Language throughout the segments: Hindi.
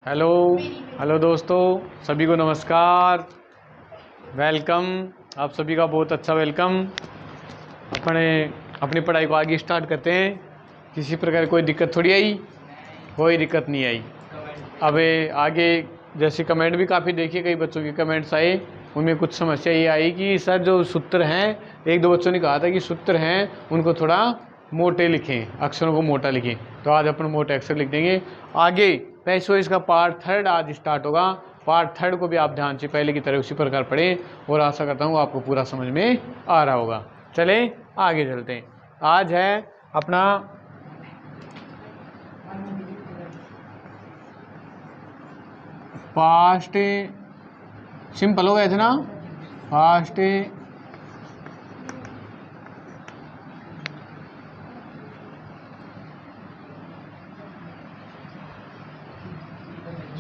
हेलो हेलो दोस्तों, सभी को नमस्कार। वेलकम, आप सभी का बहुत अच्छा वेलकम। अपनी पढ़ाई को आगे स्टार्ट करते हैं। किसी प्रकार कोई दिक्कत थोड़ी आई, कोई दिक्कत नहीं आई। अब आगे जैसे कमेंट भी काफ़ी देखिए, कई बच्चों के कमेंट्स आए, उनमें कुछ समस्या ये आई कि सर जो सूत्र हैं, एक दो बच्चों ने कहा था कि सूत्र हैं उनको थोड़ा मोटे लिखें, अक्षरों को मोटा लिखें। तो आज अपन मोटे अक्षर लिख देंगे। आगे पैसो इसका पार्ट 3 आज स्टार्ट होगा। पार्ट 3 को भी आप ध्यान से पहले की तरह उसी प्रकार पढ़ें और आशा करता हूँ आपको पूरा समझ में आ रहा होगा। चलें आगे चलते हैं। आज है अपना पास्ट, सिंपल हो गए थे ना, पास्ट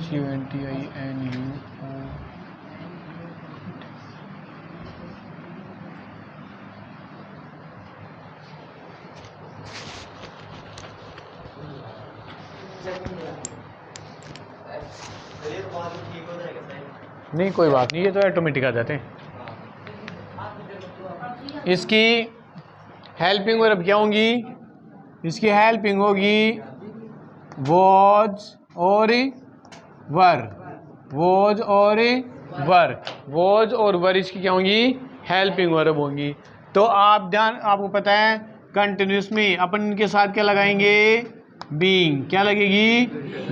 CUNTINUO नहीं, कोई बात नहीं, ये तो ऑटोमेटिक आ जाते हैं। इसकी हेल्पिंग वर्ब क्या होंगी? इसकी हेल्पिंग होगी वॉज और वर। वॉज और वर, वॉज और वर इसकी क्या होंगी? हेल्पिंग वर्ब होंगी। तो आपको पता है कंटिन्यूस में अपन इनके साथ क्या लगाएंगे? बीइंग। क्या लगेगी?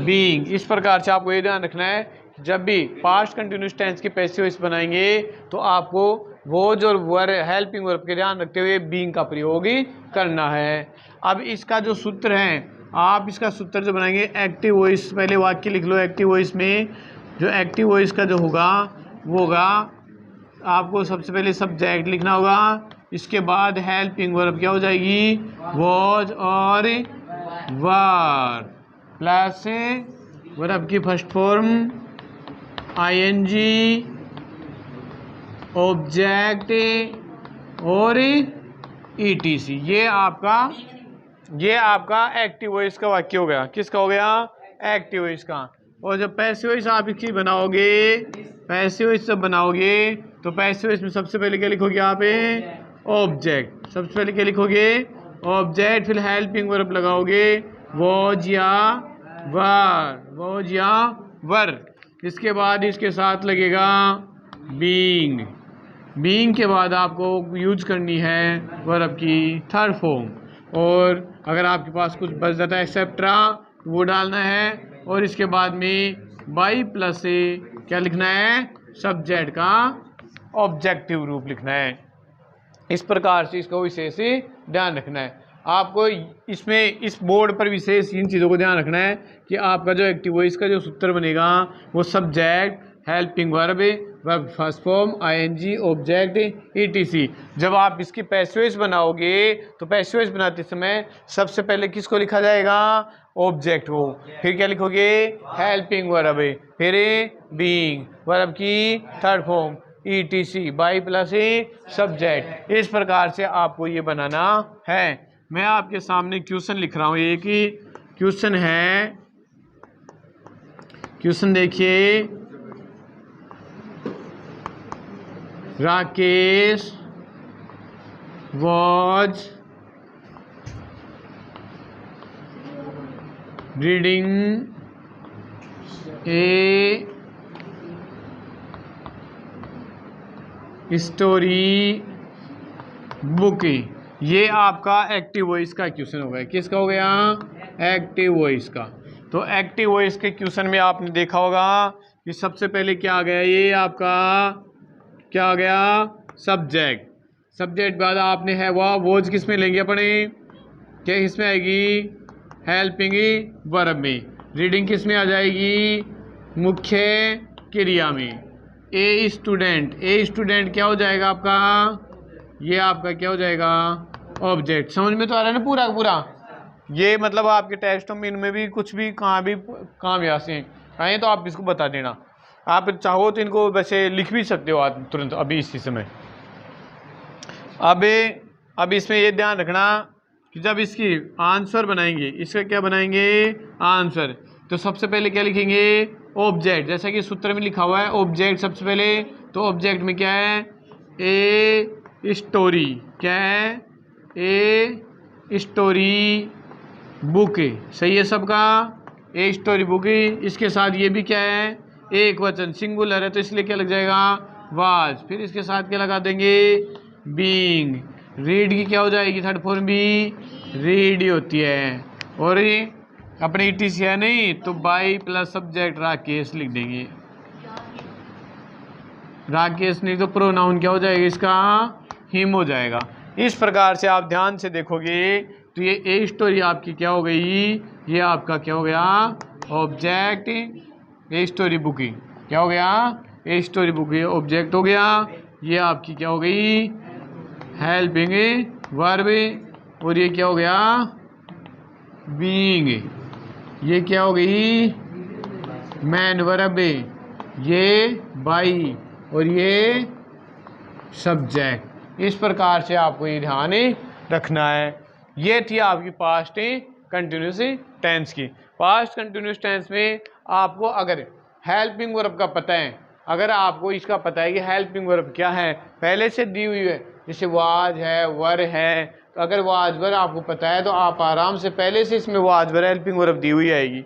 बीइंग। इस प्रकार से आपको ये ध्यान रखना है, जब भी पास्ट कंटिन्यूस टेंस के पैसिव वॉइस बनाएंगे तो आपको वॉज और वर हेल्पिंग वर्ब के ध्यान रखते हुए बीइंग का प्रयोग ही करना है। अब इसका जो सूत्र है, आप इसका सूत्र जो बनाएंगे एक्टिव वॉइस, पहले वाक्य लिख लो। एक्टिव वॉइस में जो एक्टिव वॉइस का जो होगा वो होगा, आपको सबसे पहले सब्जेक्ट लिखना होगा, इसके बाद हेल्पिंग वर्ब क्या हो जाएगी? वॉज और वर प्लस वर्ब की फर्स्ट फॉर्म ING, ऑब्जेक्ट और ETC। ये आपका एक्टिव वॉइस का वाक्य हो गया। किसका हो गया? एक्टिव वॉइस का। और जब पैसिव वॉइस आप इसकी बनाओगे, पैसिव वॉइस जब बनाओगे तो पैसिव वॉइस में सबसे पहले क्या लिखोगे आप? ऑब्जेक्ट। सबसे पहले क्या लिखोगे? ऑब्जेक्ट। फिर हेल्पिंग वर्ब लगाओगे, वॉज या वर, वॉज या वर। इसके बाद इसके साथ लगेगा बीइंग। बीइंग के बाद आपको यूज करनी है वर्ब की थर्ड फॉर्म, और अगर आपके पास कुछ बच जाता है एक्सेट्रा वो डालना है, और इसके बाद में बाई प्लस से क्या लिखना है? सब्जेक्ट का ऑब्जेक्टिव रूप लिखना है। इस प्रकार से इसको विशेष ध्यान रखना है आपको। इसमें इस बोर्ड पर विशेष इन चीज़ों को ध्यान रखना है कि आपका जो एक्टिव वॉइस का जो सूत्र बनेगा वो subject, helping verb, verb first form, ING, object, ETC। जब आप इसकी पैसिव वॉइस बनाओगे तो पैसिव वॉइस बनाते समय सबसे पहले किसको लिखा जाएगा? ऑब्जेक्ट को। फिर क्या लिखोगे? हेल्पिंग वर्ब, फिर बीइंग, वर्ब की third form, ETC, by plus subject. इस प्रकार से आपको ये बनाना है। मैं आपके सामने क्वेश्चन लिख रहा हूँ। एक ही क्वेश्चन है, क्वेश्चन देखिए। Rakesh was reading a story book. ये आपका एक्टिव वॉइस का क्वेश्चन हो गया। किसका हो गया? एक्टिव वॉइस का। तो एक्टिव वॉइस के क्वेश्चन में आपने देखा होगा कि सबसे पहले क्या आ गया? ये आपका क्या आ गया? सब्जेक्ट। सब्जेक्ट बाद आपने है वॉज किस में लेंगे अपने? क्या इसमें आएगी? हेल्पिंग वर्ब में। रीडिंग किस में आ जाएगी? मुख्य क्रिया में। ए स्टूडेंट, ए स्टूडेंट क्या हो जाएगा आपका? ये आपका क्या हो जाएगा? ऑब्जेक्ट। समझ में तो आ रहा है ना पूरा पूरा? ये मतलब आपके टेस्टों में इनमें भी कुछ भी कहाँ यहाँ से आए तो आप इसको बता देना। आप चाहो तो इनको वैसे लिख भी सकते हो आप तुरंत अभी इसी समय। अब इसमें ये ध्यान रखना कि जब इसकी आंसर बनाएंगे, इसका क्या बनाएंगे? आंसर। तो सबसे पहले क्या लिखेंगे, ऑब्जेक्ट, जैसा कि सूत्र में लिखा हुआ है ऑब्जेक्ट सबसे पहले। तो ऑब्जेक्ट में क्या है, ए स्टोरी, क्या है, ए स्टोरी बुक, सही है सबका, ए स्टोरी बुक। इसके साथ ये भी क्या है, एक वचन सिंगुलर है तो इसलिए क्या लग जाएगा, वाज। फिर इसके साथ क्या लगा देंगे, बीइंग। रीड की क्या हो जाएगी, थर्ड फॉर्म भी रीड ही होती है। और ये अपने ईटीसी है नहीं तो बाई प्लस सब्जेक्ट राकेश लिख देंगे। राकेश नहीं तो प्रोनाउन क्या हो जाएगा इसका, हिम हो जाएगा। इस प्रकार से आप ध्यान से देखोगे तो ये ए स्टोरी आपकी क्या हो गई, ये आपका क्या हो गया, ऑब्जेक्ट। ए स्टोरी बुक क्या हो गया, ए स्टोरी बुक ऑब्जेक्ट हो गया। ये आपकी क्या हो गई, हेल्पिंग वर्ब। और ये क्या हो गया, बीइंग। ये क्या हो गई, मैन वर्ब। ये बाई और ये सब्जेक्ट। इस प्रकार से आपको ये ध्यान रखना है। ये थी आपकी पास्ट कंटिन्यूस टेंस की। पास्ट कंटिन्यूस टेंस में आपको अगर हेल्पिंग वर्ब का पता है, अगर आपको इसका पता है कि हेल्पिंग वर्ब क्या है, पहले से दी हुई है, जैसे वाज है, वर है, तो अगर वाज वर आपको पता है तो आप आराम से पहले से इसमें वाज वर हेल्पिंग वर्ब दी हुई आएगी।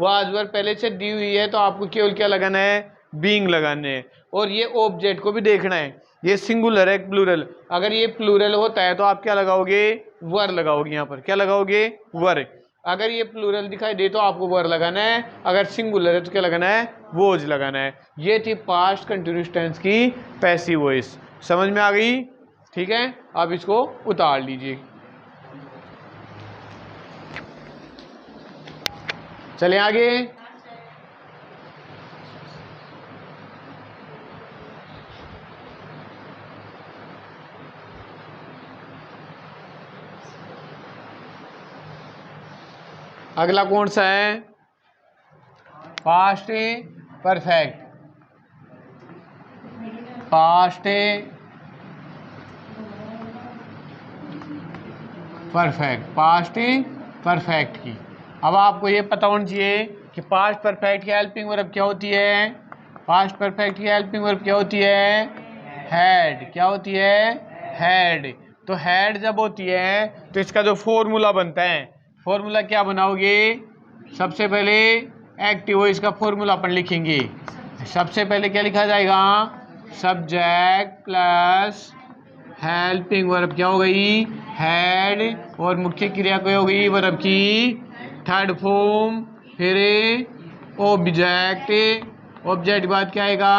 वाज वर पहले से दी हुई है तो आपको केवल क्या लगाना है, बीइंग लगाने हैं। और ये ऑब्जेक्ट को भी देखना है, ये सिंगुलर है प्लूरल, अगर ये प्लूरल होता है तो आप क्या लगाओगे, वर लगाओगे। यहाँ पर क्या लगाओगे, वर। अगर ये प्लूरल दिखाई दे तो आपको वर लगाना है, अगर सिंगुलर है तो क्या लगाना है, वोज लगाना है। ये थी पास्ट कंटिन्यूस टेंस की पैसिव वॉइस। समझ में आ गई, ठीक है। आप इसको उतार लीजिए। चले आगे। अगला कौन सा है, past perfect. Past perfect, past perfect की। अब आपको ये पता होना चाहिए कि पास्ट परफेक्ट की हेल्पिंग वर्ब क्या होती है। पास्ट परफेक्ट की हेल्पिंग वर्ब क्या होती है, हैड। क्या होती है, हैड। तो हैड जब होती है तो इसका जो फॉर्मूला बनता है, फॉर्मूला क्या बनाओगे, सबसे पहले एक्टिव वॉइस का फॉर्मूला अपन लिखेंगे। सबसे पहले क्या लिखा जाएगा, सब्जेक्ट प्लस हेल्पिंग वर्ब क्या हो गई, हैड, और मुख्य क्रिया क्या हो गई, वर्ब की थर्ड फॉर्म, फिर ऑब्जेक्ट। ऑब्जेक्ट के बाद क्या आएगा,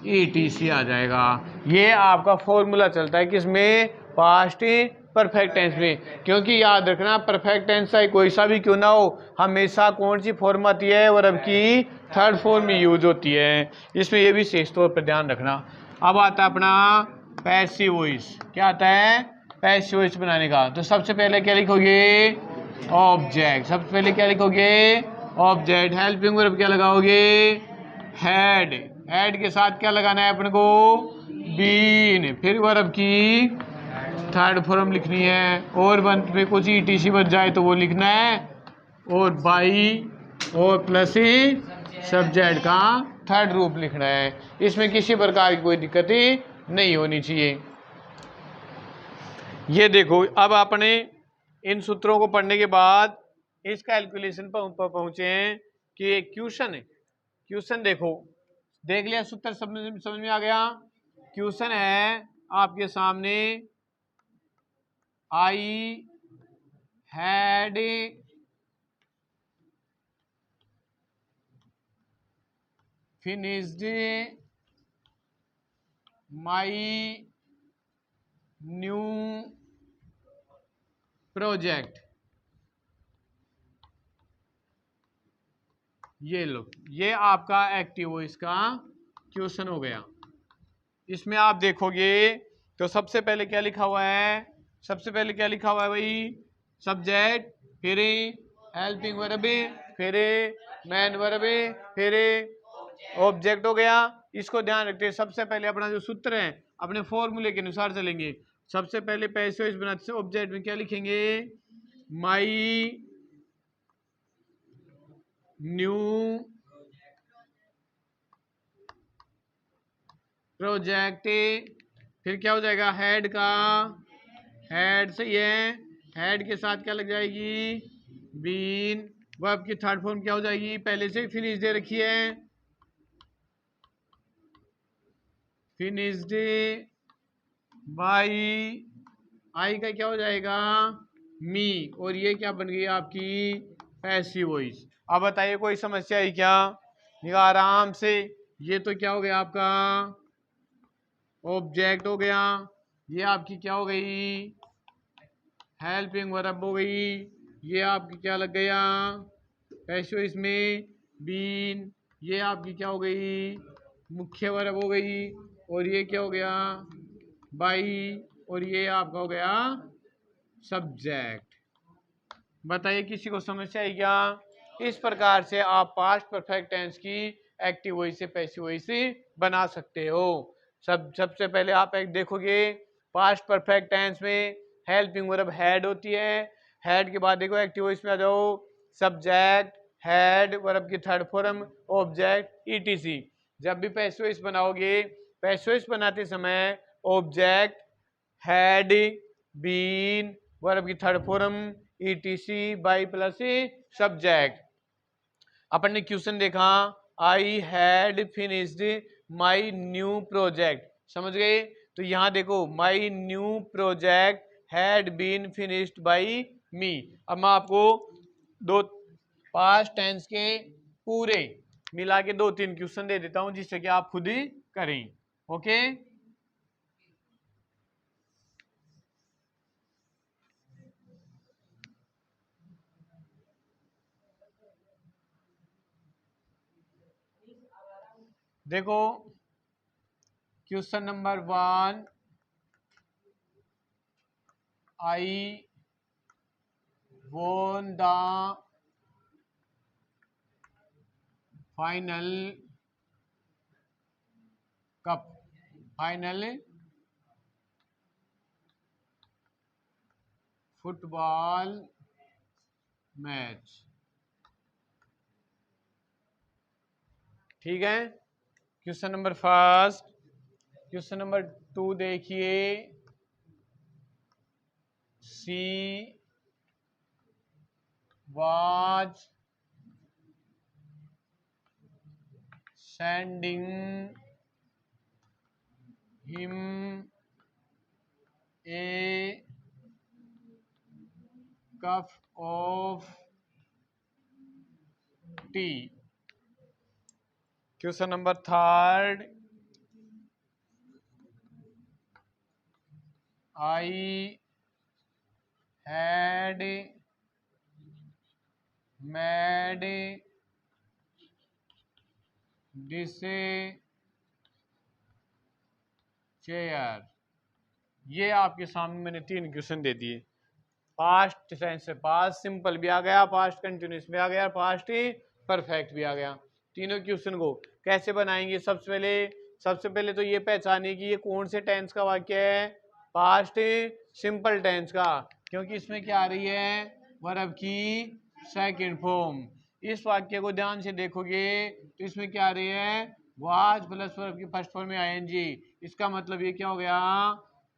ईटीसी आ जाएगा। ये आपका फॉर्मूला चलता है किसमें, पास्ट परफेक्ट टेंस में। क्योंकि याद रखना परफेक्ट टेंस चाहे कोई सा भी क्यों ना हो, हमेशा कौन सी फॉर्म आती है, वर्ब की थर्ड फॉर्म में यूज होती है। इसमें ये भी विशेष तौर पर ध्यान रखना। अब आता है अपना पैसिव वॉइस। क्या आता है, पैसिव वॉइस बनाने का। तो सबसे पहले क्या लिखोगे, ऑब्जेक्ट। सबसे पहले क्या लिखोगे, ऑब्जेक्ट। हेल्पिंग वर्ब क्या लगाओगे, हैड। हैड के साथ क्या लगाना है अपन को, बीन। फिर वर्ब की थर्ड फॉर्म लिखनी है, और अंत में कुछ ईटीसी बच जाए तो वो लिखना है, और बाई और प्लस सब्जेक्ट का थर्ड रूप लिखना है। इसमें किसी प्रकार की कोई दिक्कत नहीं होनी चाहिए। ये देखो, अब आपने इन सूत्रों को पढ़ने के बाद इस कैलकुलेशन पर पहुंचे हैं कि क्वेश्चन है। क्वेश्चन देखो, देख लिया सूत्र, समझ में आ गया। क्वेश्चन है आपके सामने, I had finished my new project। ये लो, ये आपका एक्टिव वॉइस का क्वेश्चन हो गया। इसमें आप देखोगे तो सबसे पहले क्या लिखा हुआ है, सबसे पहले क्या लिखा हुआ है भाई, सब्जेक्ट, फिर हेल्पिंग वर्ब, फिर मैन वर्ब, फिर ऑब्जेक्ट हो गया। इसको ध्यान रखते हैं। सबसे पहले अपना जो सूत्र है अपने फॉर्मूले के अनुसार चलेंगे। सबसे पहले पैसिव वॉइस बनाते हैं, ऑब्जेक्ट में क्या लिखेंगे, माई न्यू प्रोजेक्ट, फिर क्या हो जाएगा, हेड का, हेड सही है, हेड के साथ क्या लग जाएगी, बीन। वर्ब की थर्ड फॉर्म क्या हो जाएगी, पहले से फिनिश दे रखी है, फिनिश्ड बाई, आई का क्या हो जाएगा, मी, और ये क्या बन गई आपकी पैसिव वॉइस। अब बताइए कोई समस्या है क्या, निगाह आराम से। ये तो क्या हो गया आपका ऑब्जेक्ट हो गया, ये आपकी क्या हो गई हेल्पिंग वर्ब हो गई, ये आपकी क्या लग गया पैसिव इसमें बीन, ये आपकी क्या हो गई मुख्य वर्ब हो गई, और ये क्या हो गया बाई, और ये आपका हो गया सब्जेक्ट। बताइए किसी को समस्या है क्या। इस प्रकार से आप पास्ट परफेक्ट टेंस की एक्टिव वॉइस से पैसिव वॉइस बना सकते हो। सबसे पहले आप एक देखोगे पास्ट परफेक्ट टेंस में हेल्पिंग वर्ब हैड होती है, हैड के बाद देखो एक्टिव वॉइस में आ जाओ सब्जेक्ट, हैड, वर्ब की थर्ड फॉर्म, ऑब्जेक्ट, ईटीसी। जब भी पैसिव वॉइस बनाओगे, पैसिव वॉइस बनाते समय ऑब्जेक्ट, हैड, बीन, वर्ब की third form, ETC, by plus subject. अपन ने क्वेश्चन देखा I had finished my new project, समझ गए। तो यहां देखो my new project had been finished by me. अब मैं आपको दो पास्ट टेंस के पूरे मिला के 2-3 क्वेश्चन दे देता हूं जिससे कि आप खुद ही करें। ओके, देखो question number 1, I won the final cup, final football match. ठीक है, question number first. Question number 2 देखिए, she was sending him a cup of T. Question number third, I had made this chair. ये आपके सामने मैंने 3 क्वेश्चन दे दिए। पास्ट टेंस से पास्ट सिंपल भी आ गया, पास्ट कंटिन्यूस भी आ गया, पास्ट परफेक्ट भी आ गया। तीनों क्वेश्चन को कैसे बनाएंगे, सबसे पहले तो ये पहचानिए कि ये कौन से टेंस का वाक्य है, पास्ट सिंपल टेंस का, क्योंकि इसमें क्या आ रही है वर्ब की सेकंड फॉर्म। इस वाक्य को ध्यान से देखोगे तो इसमें क्या आ रही है वाज प्लस वर्ब की फर्स्ट फॉर्म में आईएनजी। इसका मतलब ये क्या हो गया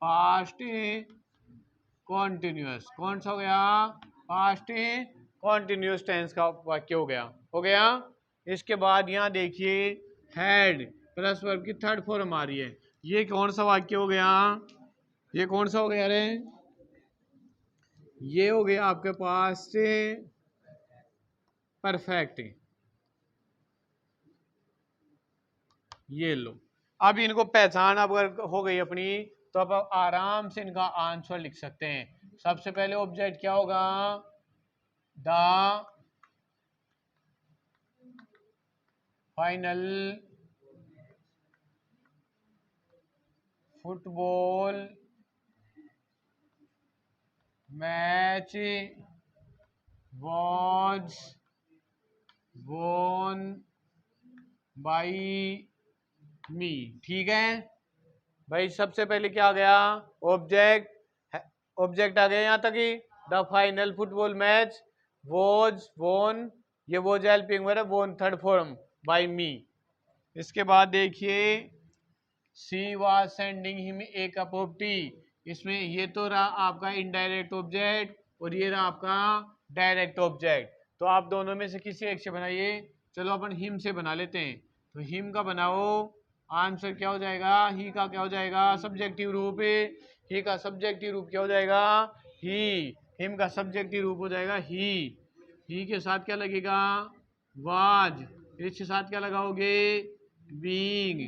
पास्ट कॉन्टिन्यूअस। कौन सा हो गया पास्ट कॉन्टिन्यूअस टेंस का वाक्य हो गया। इसके बाद यहाँ देखिए हैड प्लस वर्ब की थर्ड फॉर्म आ रही है, ये कौन सा वाक्य हो गया, ये कौन सा हो गया, अरे ये हो गया आपके पास से परफेक्ट। ये लो, अब इनको पहचान अब अगर हो गई अपनी तो अब आराम से इनका आंसर लिख सकते हैं। सबसे पहले ऑब्जेक्ट क्या होगा, the final football match was वोन बाई मी। ठीक है भाई, सबसे पहले क्या आ गया ऑब्जेक्ट, ऑब्जेक्ट आ गया यहाँ तक ही, the final football match was won ये वो जो हेल्पिंग वर्ब वो थर्ड फॉर्म बाय मी। इसके बाद देखिए she was sending him a cup of tea. इसमें ये तो रहा आपका इनडायरेक्ट ऑब्जेक्ट और ये रहा आपका डायरेक्ट ऑब्जेक्ट। तो आप दोनों में से किसी एक से बनाइए। चलो अपन हिम से बना लेते हैं। तो हिम का बनाओ, आंसर क्या हो जाएगा? ही का क्या हो जाएगा? सब्जेक्टिव रूप। ही का सब्जेक्टिव रूप क्या हो जाएगा? ही। हिम का सब्जेक्टिव रूप हो जाएगा ही। ही के साथ क्या लगेगा? वाज। इसके साथ क्या लगाओगे? बीइंग।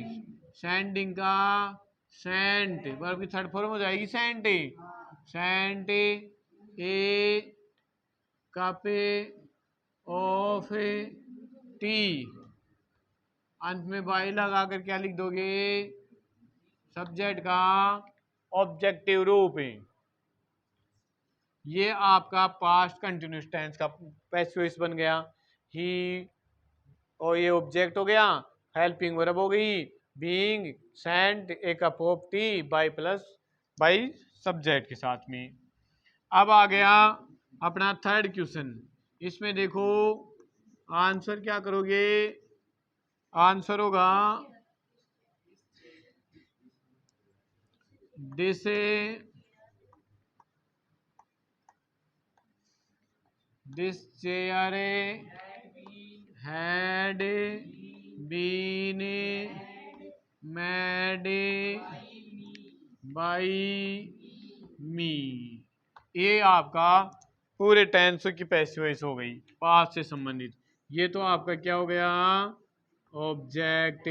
सेंडिंग का सेंट, वर्ब की थर्ड फॉर्म हो जाएगी sent. Sent a cup of tea. अंत में बाई लगा कर क्या लिख दोगे? सब्जेक्ट का ऑब्जेक्टिव रूप। ये आपका पास्ट कंटिन्यूस टेंस का पैसिव वॉइस बन गया। ही और ये ऑब्जेक्ट हो गया, हेल्पिंग वर्ब हो गई, being Saint a cup of T by plus by subject के साथ में। अब आ गया अपना थर्ड क्वेश्चन। इसमें देखो आंसर क्या करोगे? आंसर होगा this chair had been made by me. ये आपका पूरे टेंस की पैसिव वॉइस हो गई, पास्ट से संबंधित। ये तो आपका क्या हो गया? ऑब्जेक्ट।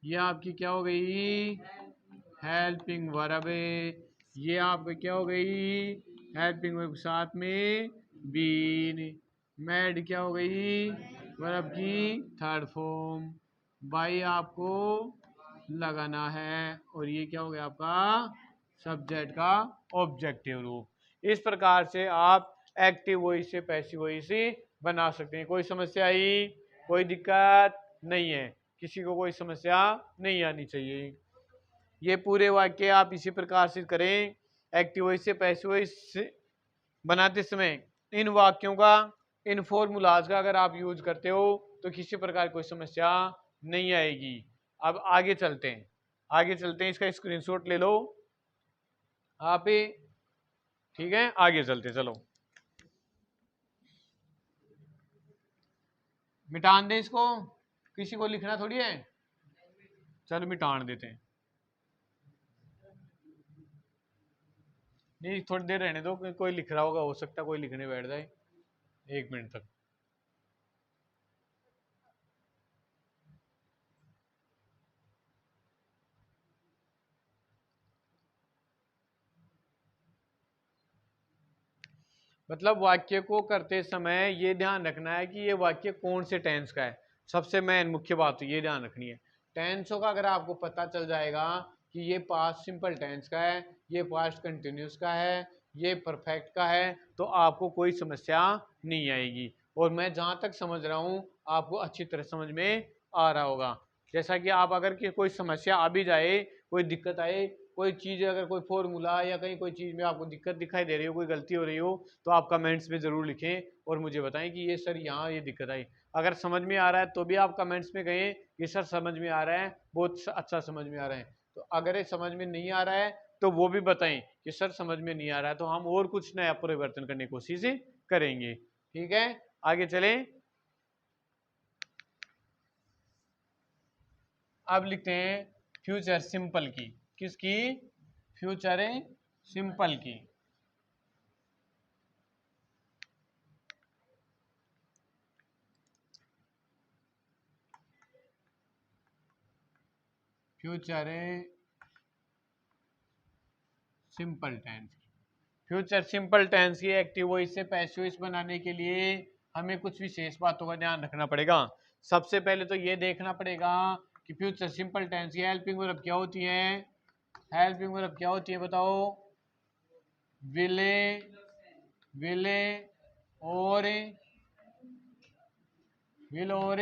ये आपकी क्या हो गई? Helping verb. ये आपका क्या हो गई? हेल्पिंग वर्ब के साथ में बीन। मैड क्या हो गई? वर्ब की थर्ड फॉर्म। बाई आपको लगाना है और ये क्या हो गया आपका? सब्जेक्ट का ऑब्जेक्टिव रूप। इस प्रकार से आप एक्टिव वॉइस से पैसिव वॉइस बना सकते हैं। कोई समस्या आई? कोई दिक्कत नहीं है, किसी को कोई समस्या नहीं आनी चाहिए। ये पूरे वाक्य आप इसी प्रकार से करें। एक्टिव वॉइस से पैसिव वॉइस बनाते समय इन वाक्यों का, इन फॉर्मूलाज का अगर आप यूज करते हो तो किसी प्रकार कोई समस्या नहीं आएगी। अब आगे चलते हैं, इसका स्क्रीनशॉट ले लो आप ही। ठीक है, आगे चलते, चलो मिटान दे इसको, किसी को लिखना थोड़ी है। चलो मिटान देते हैं। नहीं, थोड़ी देर रहने दो, कोई लिख रहा होगा, हो सकता है कोई लिखने बैठ जाए 1 मिनट तक। मतलब वाक्य को करते समय ये ध्यान रखना है कि ये वाक्य कौन से टेंस का है। सबसे मेन मुख्य बात तो ये ध्यान रखनी है। टेंसों का अगर आपको पता चल जाएगा कि ये पास्ट सिंपल टेंस का है, ये पास्ट कंटिन्यूस का है, ये परफेक्ट का है, तो आपको कोई समस्या नहीं आएगी। और मैं जहाँ तक समझ रहा हूँ आपको अच्छी तरह समझ में आ रहा होगा। जैसा कि आप अगर कोई समस्या आ भी जाए, कोई दिक्कत आए, कोई चीज़ अगर कोई फॉर्मूला या कहीं कोई चीज़ में आपको दिक्कत दिखाई दे रही हो, कोई गलती हो रही हो, तो आप कमेंट्स में ज़रूर लिखें और मुझे बताएं कि ये सर यहाँ ये दिक्कत आई। अगर समझ में आ रहा है तो भी आप कमेंट्स में कहें कि सर समझ में आ रहा है, बहुत अच्छा समझ में आ रहा है। तो अगर ये समझ में नहीं आ रहा है तो वो भी बताएं कि सर समझ में नहीं आ रहा है, तो हम और कुछ नया परिवर्तन करने की कोशिश करेंगे। ठीक है, आगे चलें। अब लिखते हैं फ्यूचर सिंपल की। किसकी? फ्यूचर सिंपल की। Future simple tense. Future simple tense की एक्टिव वॉइस से पैसिव वॉइस बनाने के लिए हमें कुछ विशेष बातों का ध्यान रखना पड़ेगा। सबसे पहले तो ये देखना पड़ेगा कि फ्यूचर सिंपल टेंस की हेल्पिंग वर्ब क्या होती है। हेल्पिंग वर्ब क्या होती है बताओ? विले, विले और विल और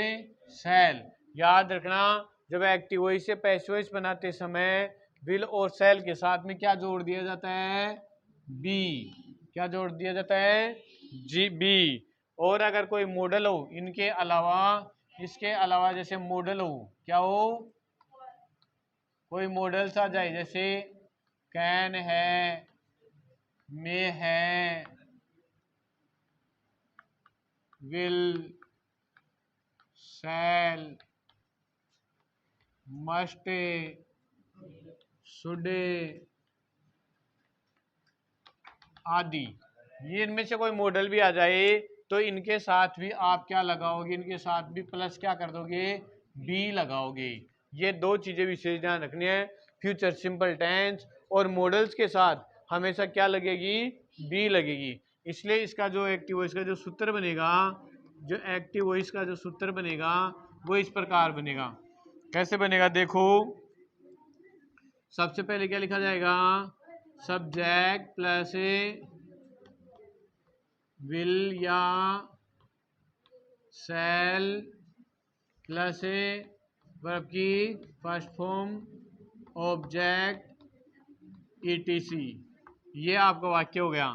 सेल। याद रखना, जब एक्टिव वॉइस से पैसिव वॉइस बनाते समय विल और सेल के साथ में क्या जोड़ दिया जाता है? बी। क्या जोड़ दिया जाता है? जी, बी। और अगर कोई मॉडल हो इनके अलावा, इसके अलावा, जैसे मॉडल हो, क्या हो, कोई मॉडल्स आ जाए, जैसे कैन है, मे है, विल, शैल, मस्ट, शुड आदि, ये इनमें से कोई मॉडल भी आ जाए तो इनके साथ भी आप क्या लगाओगे, इनके साथ भी प्लस क्या कर दोगे, बी लगाओगे। ये दो चीजें विशेष ध्यान रखनी है, फ्यूचर सिंपल टेंस और मॉडल्स के साथ हमेशा क्या लगेगी, बी लगेगी। इसलिए इसका जो एक्टिव वॉइस का जो सूत्र बनेगा, जो एक्टिव वॉइस का जो सूत्र बनेगा वो इस प्रकार बनेगा। कैसे बनेगा देखो, सबसे पहले क्या लिखा जाएगा, सब्जेक्ट प्लस विल या शैल प्लस वर्ब की फर्स्ट फॉर्म ऑब्जेक्ट ईटीसी, ये आपका वाक्य हो गया।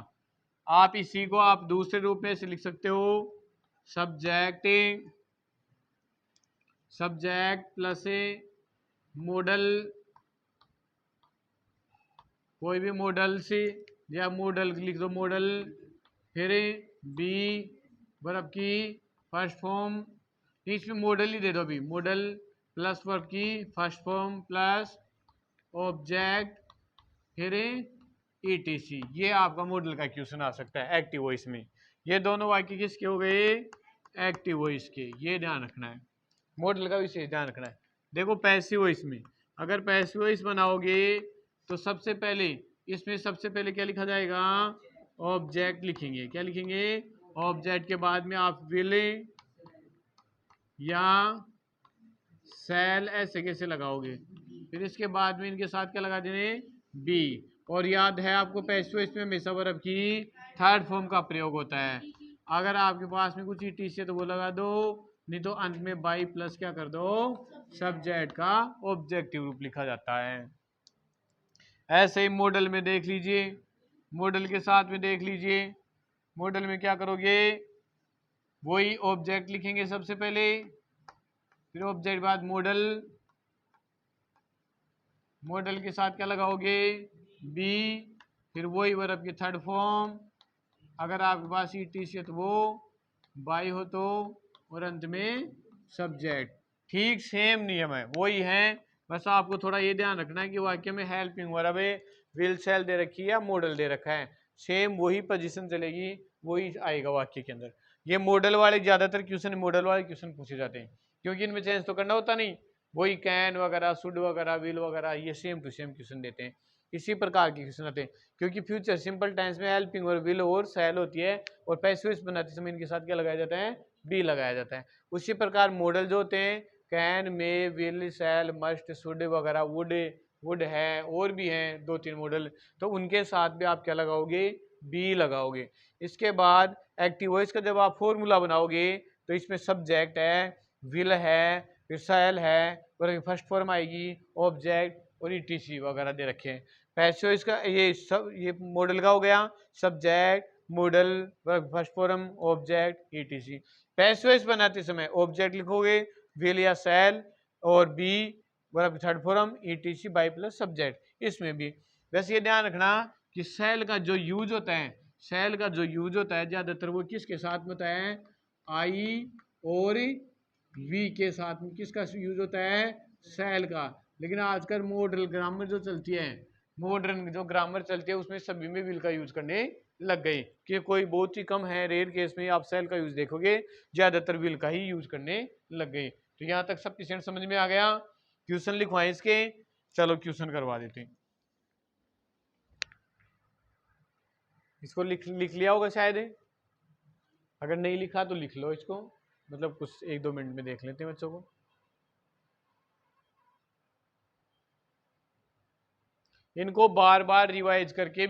आप इसी को आप दूसरे रूप में से लिख सकते हो, सब्जेक्ट प्लस मॉडल, कोई भी मॉडल से या मॉडल लिख दो, मॉडल, फिर बी वर्ब की फर्स्ट फॉर्म, इसमें मॉडल ही दे दो अभी, मॉडल प्लस वर्ब की फर्स्ट फॉर्म प्लस ऑब्जेक्ट फिर ईटीसी, ये आपका मॉडल का क्वेश्चन आ सकता है एक्टिव वॉइस में। ये दोनों वाक्य किसके हो गए, एक्टिव वॉइस के, ये ध्यान रखना है, मॉडल का विशेष ध्यान रखना है। देखो पैसिव वॉइस में अगर पैसिव वॉइस बनाओगे तो सबसे पहले इसमें सबसे पहले क्या लिखा जाएगा, ऑब्जेक्ट लिखेंगे, क्या लिखेंगे, ऑब्जेक्ट के बाद में आप विल या सेल ऐसे कैसे लगाओगे, फिर इसके बाद में इनके साथ क्या लगा देंगे, बी। और याद है आपको पैसिव वॉइस में हमेशा वर्ब की थर्ड फॉर्म का प्रयोग होता है। अगर आपके पास में कुछ ईटीसी है तो वो लगा दो, नहीं तो अंत में बाई प्लस क्या कर दो, सब्जेक्ट का ऑब्जेक्टिव रूप लिखा जाता है। ऐसे ही मॉडल में देख लीजिए, मॉडल के साथ में देख लीजिए, मॉडल में क्या करोगे, वही ऑब्जेक्ट लिखेंगे सबसे पहले, फिर ऑब्जेक्ट बाद मॉडल, मॉडल के साथ क्या लगाओगे, बी, फिर वही वर्ब की थर्ड फॉर्म, अगर आपके पास ईटीसी है तो वो, बाई हो तो, और अंत में सब्जेक्ट। ठीक सेम नियम है, वही है, बस आपको थोड़ा ये ध्यान रखना है कि वाक्य में हेल्पिंग वर्ब विल सेल दे रखी है या मॉडल दे रखा है, सेम वही पोजीशन चलेगी, वही आएगा वाक्य के अंदर। ये मॉडल वाले ज्यादातर क्वेश्चन मॉडल वाले क्वेश्चन पूछे जाते हैं, क्योंकि इनमें चेंज तो करना होता नहीं, वही कैन वगैरह, शुड वगैरह, विल वगैरह, ये सेम टू सेम क्वेश्चन देते हैं, इसी प्रकार के क्वेश्चन आते हैं। क्योंकि फ्यूचर सिंपल टेंस में हेल्पिंग और विल और सेल होती है, और पैसिव वॉइस बनाते समय इनके साथ क्या लगाया जाता है, बी लगाया जाता है। उसी प्रकार मॉडल जो होते हैं can, may, will, shall, must, should वगैरह, वुड है, और भी हैं दो तीन मॉडल, तो उनके साथ भी आप क्या लगाओगे, बी लगाओगे। इसके बाद एक्टिव वॉइस का जब आप फॉर्मूला बनाओगे तो इसमें सब्जेक्ट है, विल है, फिर सेल है, और फर्स्ट फॉर्म आएगी ऑब्जेक्ट और ईटीसी वगैरह दे रखे हैं। पैसिव वॉइस का ये सब, ये मॉडल का हो गया, subject, modal, first form, object, ETC. Passive voice बनाते समय ऑब्जेक्ट लिखोगे, विल या सेल, और be verb third form, ETC, by plus subject. इसमें भी वैसे ये ध्यान रखना कि सेल का जो यूज होता है, सेल का जो यूज होता है ज्यादातर वो किसके साथ में होता है, आई और वी के साथ में किसका यूज होता है, सेल का। लेकिन आजकल मॉडर्न ग्रामर जो चलती है, मॉडर्न जो ग्रामर चलती है उसमें सभी में विल का यूज करने लग गई, कि कोई बहुत ही कम है, रेयर केस में आप सेल का यूज देखोगे, ज्यादातर विल का ही यूज करने लग गई। तो यहाँ तक सब पेशेंट समझ में आ गया, क्वेश्चन लिखवाएं इसके, चलो क्वेश्चन करवा देते हैं। इसको लिख लिया होगा शायद, अगर नहीं लिखा तो लिख लो इसको, मतलब कुछ 1-2 मिनट में देख लेते हैं बच्चों को। इनको बार बार रिवाइज करके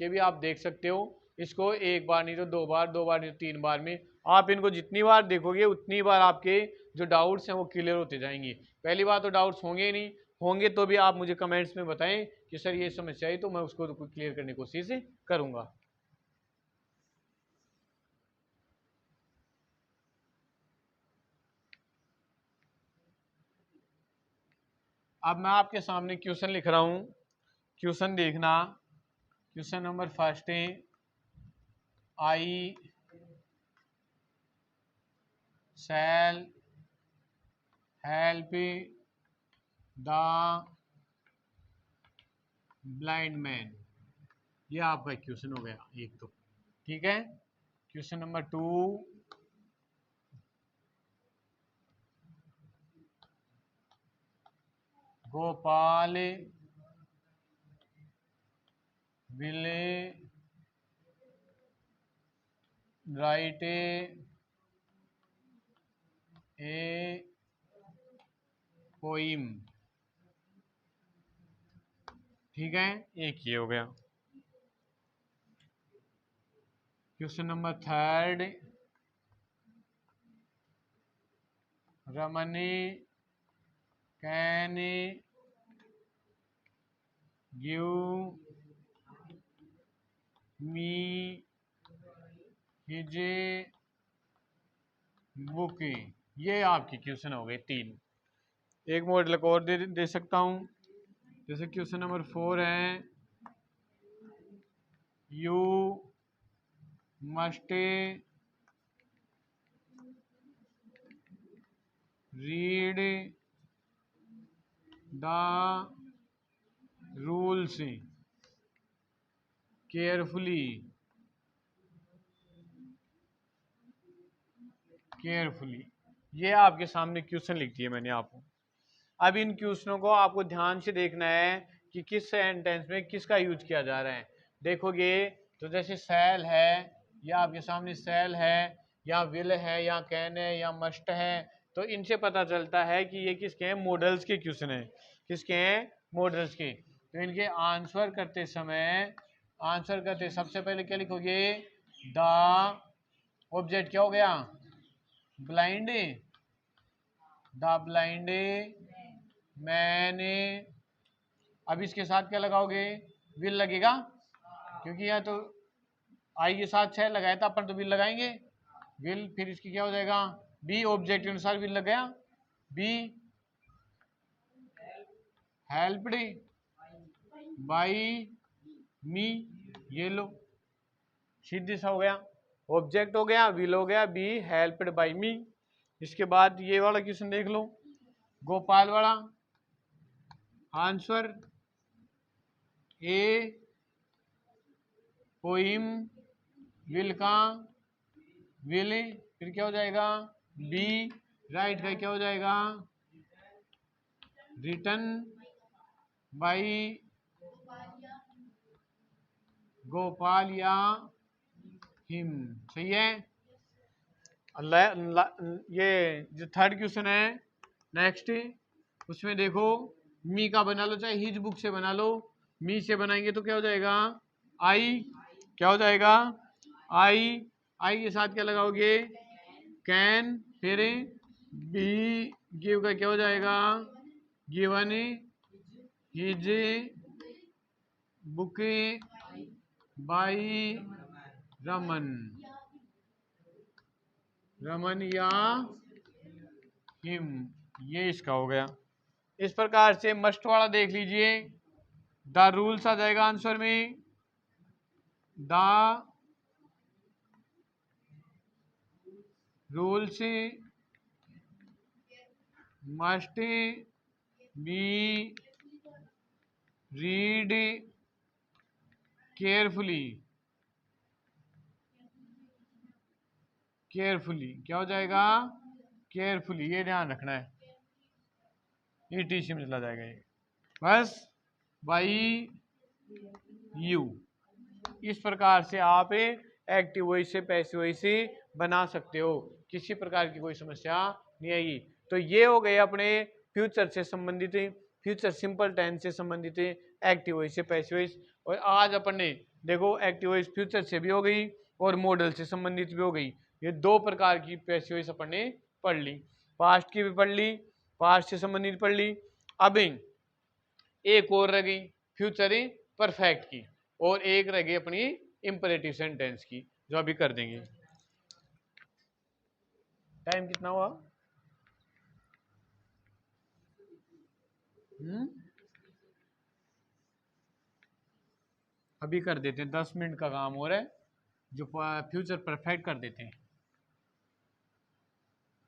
भी आप देख सकते हो, इसको एक बार नहीं तो दो बार नहीं तो 3 बार में, आप इनको जितनी बार देखोगे उतनी बार आपके जो डाउट्स हैं वो क्लियर होते जाएंगे। पहली बार तो डाउट्स होंगे ही नहीं, होंगे तो भी आप मुझे कमेंट्स में बताएं कि सर ये समस्या है, तो मैं उसको क्लियर करने की कोशिश करूंगा। अब मैं आपके सामने क्वेश्चन लिख रहा हूं, क्वेश्चन देखना। क्वेश्चन नंबर फर्स्ट है, I shall help the blind man. ये आपका क्वेश्चन हो गया एक तो, ठीक है। Question number 2, Gopal will write a poem। ठीक है, एक ये हो गया। Question number 3, Ramani can give me his book. ये आपकी क्वेश्चन हो गए 3। एक मॉडल को और दे सकता हूं, जैसे क्वेश्चन नंबर 4 है, you must read the rules carefully. ये आपके सामने क्वेश्चन लिख दिए मैंने आपको। अब इन क्वेश्चनों को आपको ध्यान से देखना है कि किस सेंटेंस में किसका यूज किया जा रहा है। देखोगे तो जैसे सेल है, या आपके सामने सेल है, या विल है, या कैन है, या मस्ट है, तो इनसे पता चलता है कि ये किसके हैं, मॉडल्स के क्वेश्चन हैं। किसके हैं, मॉडल्स के। तो इनके आंसर करते सबसे पहले क्या लिखोगे, द ऑब्जेक्ट क्या हो गया, ब्लाइंड, द ब्लाइंड मैंने। अब इसके साथ क्या लगाओगे, विल लगेगा, क्योंकि यह तो आई के साथ छह लगाया था अपन, तो विल लगाएंगे, विल। फिर इसकी क्या हो जाएगा, बी, ऑब्जेक्ट के अनुसार विल लग गया, बी हेल्प्ड बाई मी। ये लो, सीधी सा हो गया, ऑब्जेक्ट हो गया, विल हो गया, बी हेल्प्ड बाई मी। इसके बाद ये वाला क्वेश्चन देख लो, गोपाल वाला। आंसर ए पोइम, विल का विल, फिर क्या हो जाएगा, बी राइट का क्या हो जाएगा, रिटन बाई गोपाल या हिम। सही है। ये जो थर्ड क्वेश्चन है नेक्स्ट, उसमें देखो, मी का बना लो, चाहे हिज बुक से बना लो। मी से बनाएंगे तो क्या हो जाएगा, आई, क्या हो जाएगा, आई के साथ क्या लगाओगे, कैन, फिर बी, गिव का क्या हो जाएगा, given his book by Raman या हिम। ये इसका हो गया। इस प्रकार से मस्ट वाला देख लीजिए, द रूल्स आ जाएगा आंसर में, the rules must be read carefully. क्या हो जाएगा, केयरफुली, ये ध्यान रखना है, ईटीसी में चला जाएगा ये, बस बाई यू। इस प्रकार से आप एक्टिव वॉइस से पैसिव वॉइस से बना सकते हो, किसी प्रकार की कोई समस्या नहीं आएगी। तो ये हो गए अपने फ्यूचर से संबंधित, फ्यूचर सिंपल टेंस से संबंधित एक्टिव वॉइस से पैसिव वॉइस। और आज अपन ने देखो एक्टिव वॉइस फ्यूचर से भी हो गई और मॉडल से संबंधित भी हो गई। ये दो प्रकार की पैसिव वॉइस अपन ने पढ़ ली, पास्ट की भी पढ़ ली, पास्ट से संबंधित पढ़ ली। अब एक और रह गई फ्यूचर परफेक्ट की, और एक रह गई अपनी इंपरेटिव सेंटेंस की, जो अभी कर देंगे। टाइम कितना हुआ, अभी कर देते हैं, 10 मिनट का काम हो रहा है, जो फ्यूचर परफेक्ट कर देते हैं,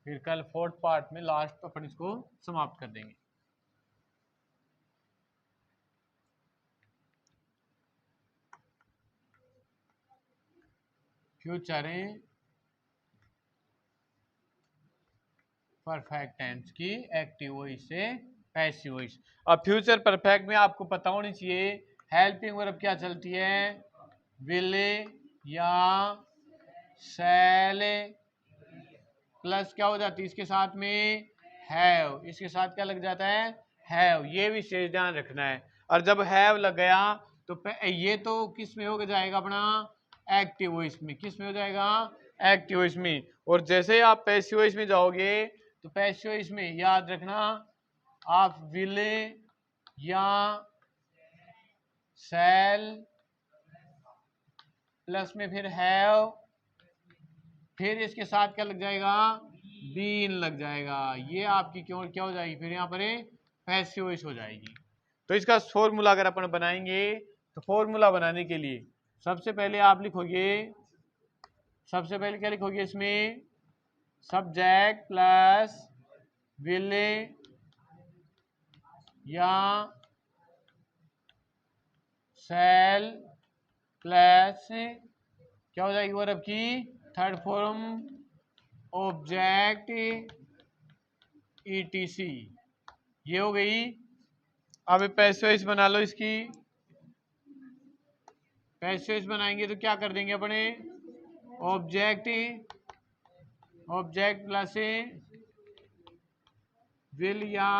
फिर कल फोर्थ पार्ट में लास्ट अपन इसको समाप्त कर देंगे। फ्यूचर परफेक्ट टेंस की एक्टिव वॉइस से पैसिव वॉइस। अब फ्यूचर परफेक्ट में आपको पता होनी चाहिए हेल्पिंग वर्ब क्या चलती है, विल या शैल प्लस क्या हो जाती है इसके साथ में हैव, इसके साथ क्या लग जाता है हैव, ये विशेष ध्यान रखना है। और जब हैव लग गया तो ये तो किस में हो जाएगा अपना एक्टिव वॉइस में, किस में हो जाएगा एक्टिव वॉइस में। और जैसे आप पैसिव वॉइस में जाओगे तो पैसिव वॉइस में याद रखना आप विल या शैल प्लस में फिर हैव, फिर इसके साथ क्या लग जाएगा बीन लग जाएगा, ये आपकी क्यों क्या हो जाएगी फिर यहाँ पर पैसिव वॉइस हो जाएगी। तो इसका फॉर्मूला अगर अपन बनाएंगे तो फॉर्मूला बनाने के लिए सबसे पहले आप लिखोगे, सबसे पहले क्या लिखोगे इसमें सब्जेक्ट प्लस विल या शैल प्लस क्या हो जाएगी वर्ब की थर्ड फॉर्म ऑब्जेक्ट ईटीसी, ये हो गई। अब पैसिव वॉइस बना लो, इसकी पैसिव वॉइस बनाएंगे तो क्या कर देंगे अपने ऑब्जेक्ट प्लस विल या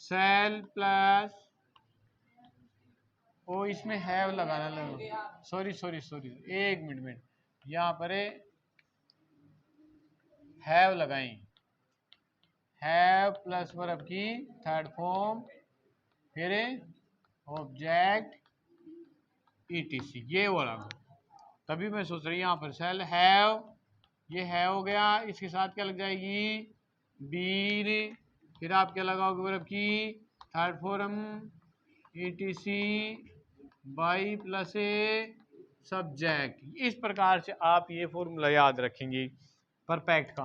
शैल प्लस ओ, इसमें हैव लगाना लगा, सॉरी एक मिनट यहाँ पर हैव लगाएं, हैव प्लस वर्ब की थर्ड फॉर्म फिर ऑब्जेक्ट ईटीसी, ये वाला। तभी मैं सोच रही यहाँ पर शैल हैव, ये हैव हो गया, इसके साथ क्या लग जाएगी बीन, फिर आप क्या लगाओगे वर्ब की third form ETC by plus subject. इस प्रकार से आप ये फॉर्मूला याद रखेंगे परफेक्ट का,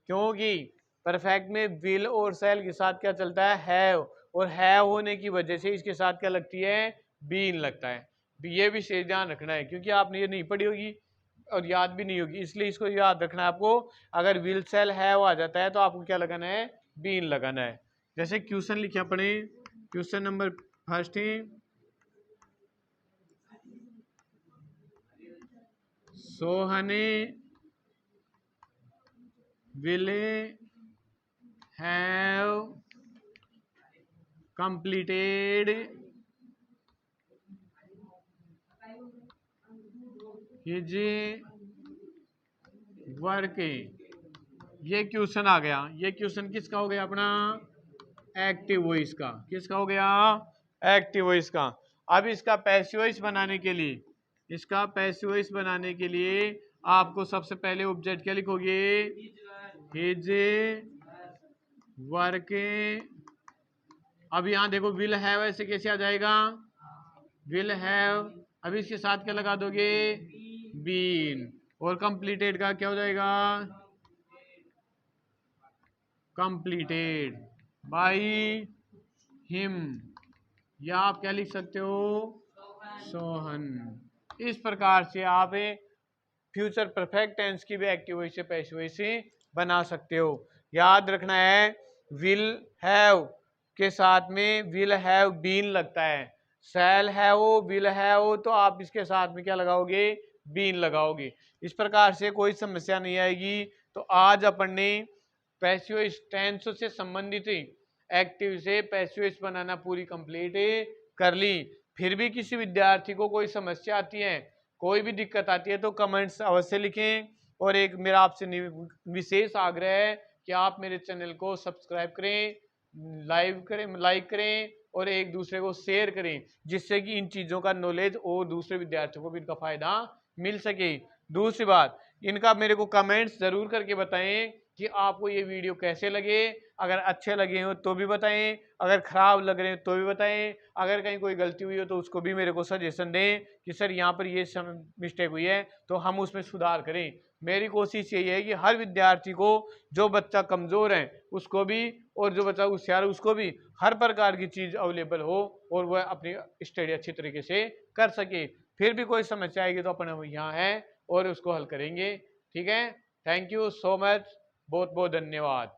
क्योंकि परफेक्ट में विल और शैल के साथ क्या चलता है हैव, और हैव होने की वजह से इसके साथ क्या लगती है बीन लगता है। ये भी शेष ध्यान रखना है, क्योंकि आपने ये नहीं पढ़ी होगी और याद भी नहीं होगी, इसलिए इसको याद रखना है आपको। अगर विल शैल हैव आ जाता है तो आपको क्या लगाना है बीन लगाना है। जैसे क्वेश्चन लिखे अपने, क्वेश्चन नंबर फर्स्ट है Sohan will have completed his work। ये क्वेश्चन आ गया, ये क्वेश्चन किसका हो गया अपना एक्टिव वॉइस का, किसका हो गया एक्टिव वॉइस का। अब इसका पैसिव वॉइस बनाने के लिए, इसका पैसिव वॉइस बनाने के लिए आपको सबसे पहले ऑब्जेक्ट क्या लिखोगे हिज वर्क। अब यहाँ देखो विल हैव ऐसे कैसे आ जाएगा विल हैव, अब इसके साथ क्या लगा दोगे बीन, और कंप्लीटेड का क्या हो जाएगा कंप्लीटेड बाई हिम, या आप क्या लिख सकते हो सोहन। इस प्रकार से आप फ्यूचर परफेक्ट टेंस की भी एक्टिव वॉइस से पैसिव वॉइस बना सकते हो। याद रखना है विल हैव के साथ में विल हैव बीन लगता है, शैल हैव विल हैव तो आप इसके साथ में क्या लगाओगे बीन लगाओगे। इस प्रकार से कोई समस्या नहीं आएगी। तो आज अपन ने पैसिव वॉइस टेंस से संबंधित एक्टिव से पैसिव वॉइस बनाना पूरी कंप्लीट कर ली। फिर भी किसी विद्यार्थी को कोई समस्या आती है, कोई भी दिक्कत आती है तो कमेंट्स अवश्य लिखें। और एक मेरा आपसे विशेष आग्रह है कि आप मेरे चैनल को सब्सक्राइब करें, लाइक करें और एक दूसरे को शेयर करें, जिससे कि इन चीज़ों का नॉलेज और दूसरे विद्यार्थियों को भी इनका फ़ायदा मिल सके। दूसरी बात, इनका मेरे को कमेंट्स ज़रूर करके बताएं कि आपको ये वीडियो कैसे लगे। अगर अच्छे लगे हो तो भी बताएं, अगर ख़राब लग रहे हो तो भी बताएं, अगर कहीं कोई गलती हुई हो तो उसको भी मेरे को सजेशन दें कि सर यहाँ पर ये मिस्टेक हुई है, तो हम उसमें सुधार करें। मेरी कोशिश यही है कि हर विद्यार्थी को, जो बच्चा कमज़ोर है उसको भी और जो बच्चा होशियार है उसको भी हर प्रकार की चीज़ अवेलेबल हो और वह अपनी स्टडी अच्छी तरीके से कर सके। फिर भी कोई समस्या आएगी तो अपन यहाँ हैं और उसको हल करेंगे। ठीक है, थैंक यू सो मच, बहुत बहुत धन्यवाद।